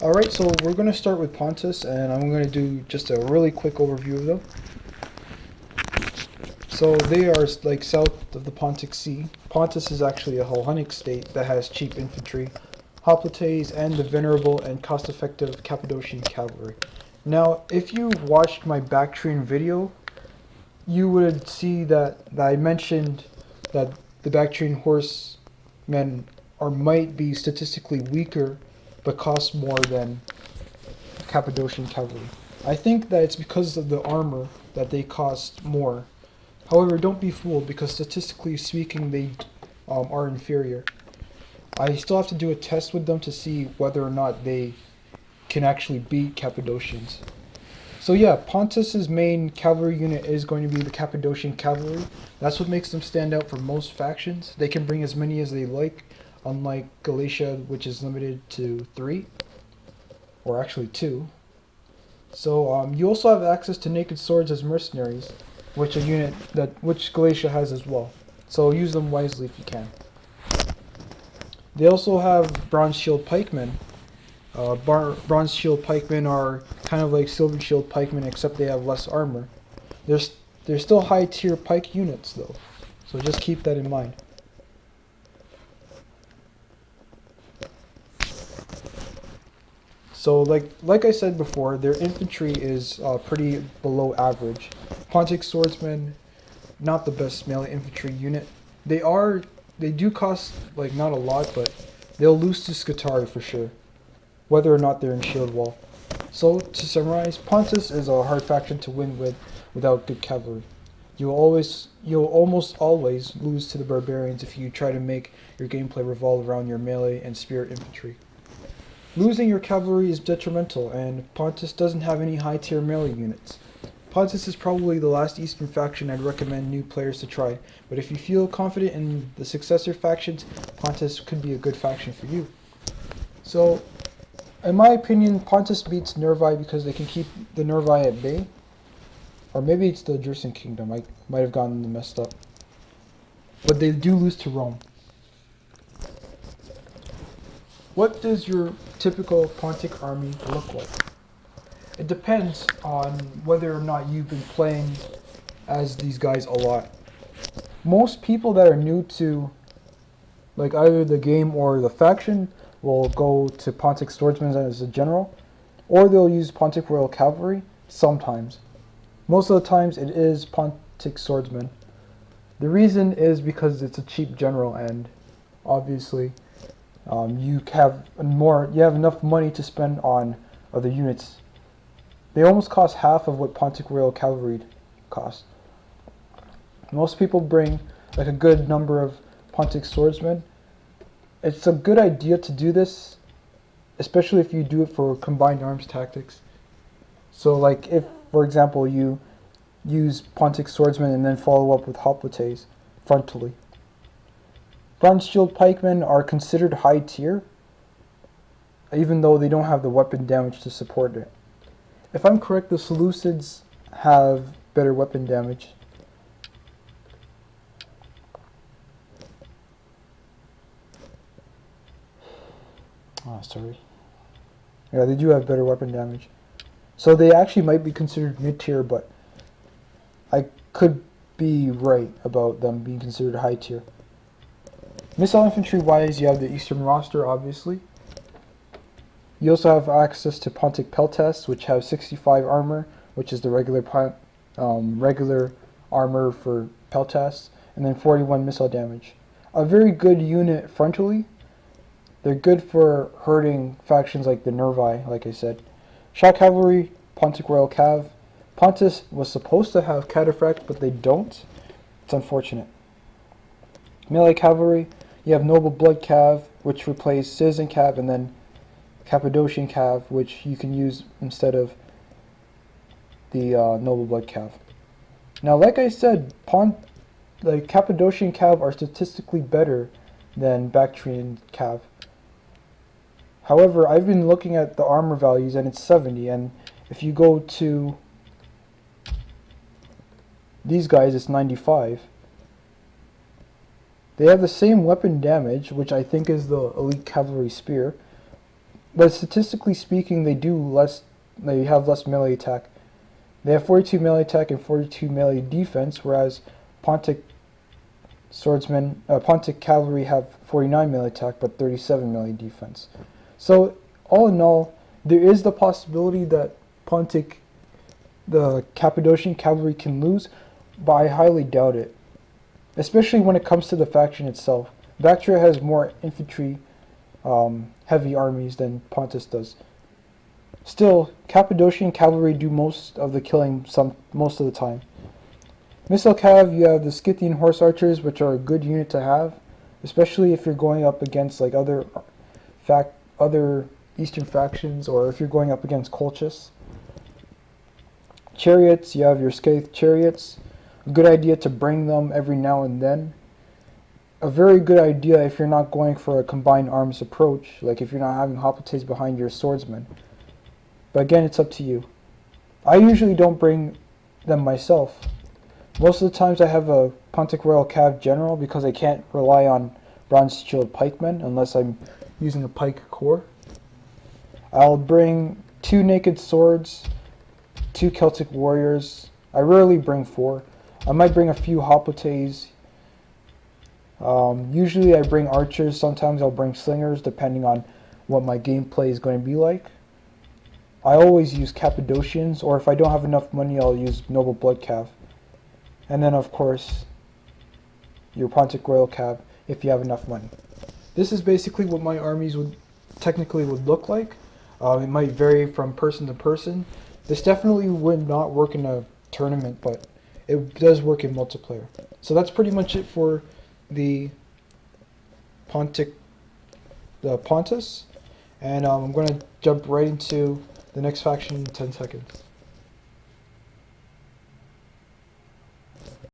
Alright, so we're going to start with Pontus, and I'm going to do just a really quick overview of them. So they are like south of the Pontic Sea. Pontus is actually a Hellenic state that has cheap infantry, hoplites, and the venerable and cost-effective Cappadocian cavalry. Now, if you watched my Bactrian video, you would see that I mentioned that the Bactrian horsemen might be statistically weaker but cost more than Cappadocian cavalry. I think that it's because of the armor that they cost more. However, don't be fooled, because statistically speaking they are inferior. I still have to do a test with them to see whether or not they can actually beat Cappadocians. So yeah, Pontus's main cavalry unit is going to be the Cappadocian cavalry. That's what makes them stand out from most factions. They can bring as many as they like, unlike Galatia, which is limited to 3, or actually 2. So you also have access to naked swords as mercenaries, which Galatia has as well. So use them wisely if you can. They also have bronze shield pikemen. Bronze shield pikemen are kind of like silver shield pikemen, except they have less armor. They're still high tier pike units though, so just keep that in mind. So like I said before, their infantry is pretty below average. Pontic swordsmen, not the best melee infantry unit. They do cost like not a lot, but they'll lose to Scutari for sure, whether or not they're in shield wall. So to summarize, Pontus is a hard faction to win without good cavalry. You'll almost always lose to the barbarians if you try to make your gameplay revolve around your melee and spear infantry. Losing your cavalry is detrimental, and Pontus doesn't have any high tier melee units. Pontus is probably the last Eastern faction I'd recommend new players to try, but if you feel confident in the successor factions, Pontus could be a good faction for you. So, in my opinion, Pontus beats Nervi because they can keep the Nervi at bay. Or maybe it's the Drusen Kingdom, I might have gotten them messed up. But they do lose to Rome. What does your typical Pontic army look like? It depends on whether or not you've been playing as these guys a lot. Most people that are new to like either the game or the faction will go to Pontic swordsmen as a general, or they'll use Pontic Royal Cavalry sometimes. Most of the times it is Pontic swordsmen. The reason is because it's a cheap general, and obviously you have enough money to spend on other units. They almost cost half of what Pontic Royal Cavalry costs. Most people bring like a good number of Pontic swordsmen. It's a good idea to do this, especially if you do it for combined arms tactics. So like if, for example, you use Pontic swordsmen and then follow up with hoplites frontally. Bronze shield pikemen are considered high tier, even though they don't have the weapon damage to support it. If I'm correct, the Seleucids have better weapon damage. Oh, sorry. Yeah, they do have better weapon damage. So they actually might be considered mid-tier, but I could be right about them being considered high tier. Missile infantry wise, you have the Eastern roster, obviously. You also have access to Pontic Peltasts, which have 65 armor, which is the regular armor for Peltasts, and then 41 missile damage. A very good unit frontally. They're good for hurting factions like the Nervi, like I said. Shock Cavalry, Pontic Royal Cav. Pontus was supposed to have Cataphract, but they don't. It's unfortunate. Melee Cavalry, you have Noble Blood Cav, which replaces Citizen Cav, and then Cappadocian Cav, which you can use instead of the Noble Blood Cav. Now, like I said, the Cappadocian Cav are statistically better than Bactrian Cav. However, I've been looking at the armor values and it's 70, and if you go to these guys, it's 95. They have the same weapon damage, which I think is the Elite Cavalry Spear, but statistically speaking, they have less melee attack. They have 42 melee attack and 42 melee defense, whereas Pontic Pontic cavalry have 49 melee attack but 37 melee defense. So all in all, there is the possibility that the Cappadocian cavalry can lose, but I highly doubt it. Especially when it comes to the faction itself. Bactria has more infantry heavy armies than Pontus does. Still, Cappadocian cavalry do most of the killing most of the time. Missile Cav, you have the Scythian horse archers, which are a good unit to have, especially if you're going up against like other eastern factions, or if you're going up against Colchis. Chariots, you have your Scythe chariots. A good idea to bring them every now and then. A very good idea if you're not going for a combined arms approach, like if you're not having hoplites behind your swordsmen. But again, it's up to you. I usually don't bring them myself. Most of the times I have a Pontic Royal Cav General because I can't rely on Bronze Shield Pikemen unless I'm using a Pike Corps. I'll bring 2 Naked Swords, 2 Celtic Warriors. I rarely bring 4. I might bring a few hoplites. Usually I bring archers. Sometimes I'll bring slingers depending on what my gameplay is going to be like. I always use Cappadocians, or if I don't have enough money, I'll use Noble Blood Cav. And then, of course, your Pontic Royal Cav, if you have enough money. This is basically what my armies would look like. It might vary from person to person. This definitely would not work in a tournament, but it does work in multiplayer. So that's pretty much it for the Pontus. And I'm going to jump right into the next faction in 10 seconds.